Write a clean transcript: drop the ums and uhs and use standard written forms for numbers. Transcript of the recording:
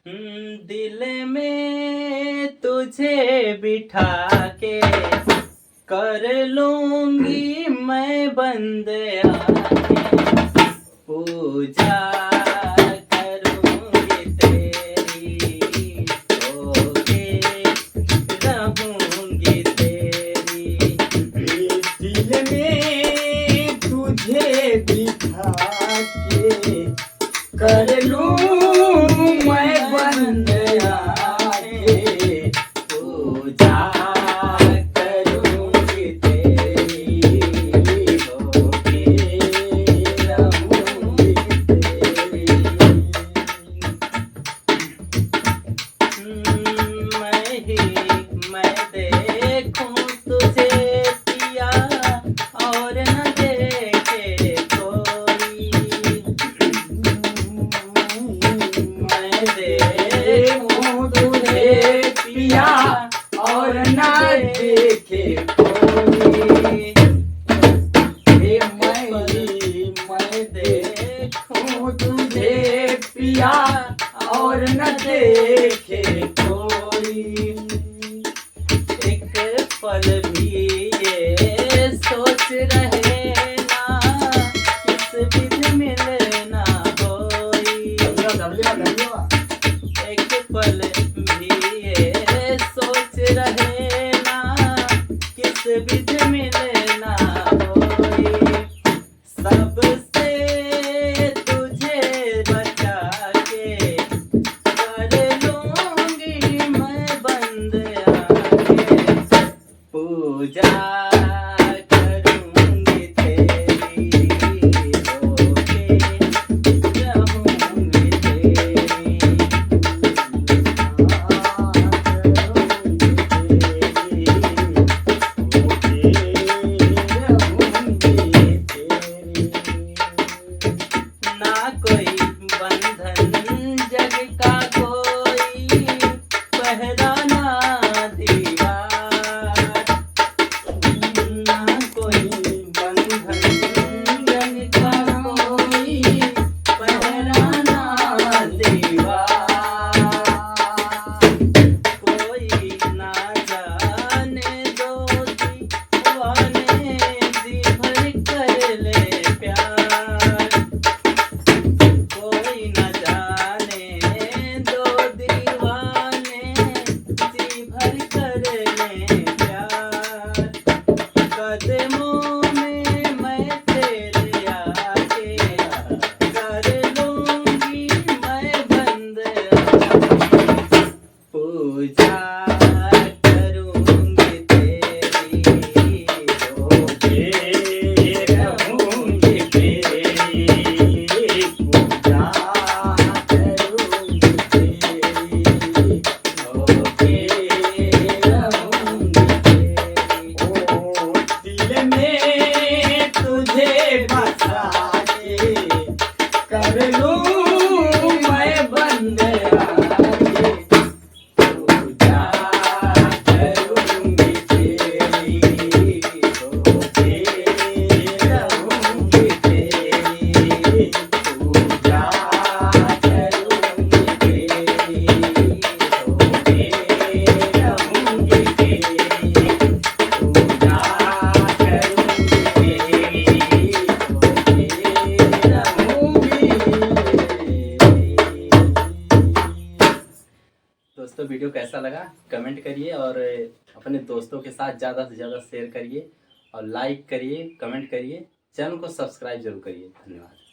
दिल में तुझे बिठा के कर लूंगी मैं बंद आंखें, पूजा करूंगी तेरी, होके रहूंगी तेरी। दिल में तुझे बिठा के कर लूं मैं बंद आंखें, पूजा करूंगी तेरी, होके रहूंगी तेरी। मैं देखूं तुझे पिया और न देखे कोई, मैं देखूं तुझे पिया और ना देखे कोई। मैं देखूं तुझे पिया और न देखे कोई। एक पल भी ये सोच रहे ना, किस विधि मिलना होई। एक पल भी ये सोच रहे ना, किस विधि मिलना होई। सबसे तुझे बचा के कर लूंगी मैं बंद आंखें, पूजा करूंगी तेरी, होके रहूंगी तेरी। ना कोई बंधन जग का कोई, पहरा ना दीवार। ना कोई बंधन जग का कोई, पहरा ना दीवार। कोई ना जाने दो दीवाने, जी भर कर ले प्यार। कोई न जाने दो दीवाने, जी भर कर ले प्यार। कदमों में मैं तेरे आके कर लूंगी मैं बंद आंखें, पूजा करूंगी तेरी, होके रहूंगी तेरी। दिल में तुझे बसा के कर लूं मैं बंद आंखें, पूजा करूंगी तेरी, होके रहूंगी तेरी। पूजा करूंगी तेरी, होके रहूंगी तेरी। पूजा दोस्तों वीडियो कैसा लगा कमेंट करिए, और अपने दोस्तों के साथ ज़्यादा से ज़्यादा शेयर करिए, और लाइक करिए, कमेंट करिए, चैनल को सब्सक्राइब जरूर करिए। धन्यवाद।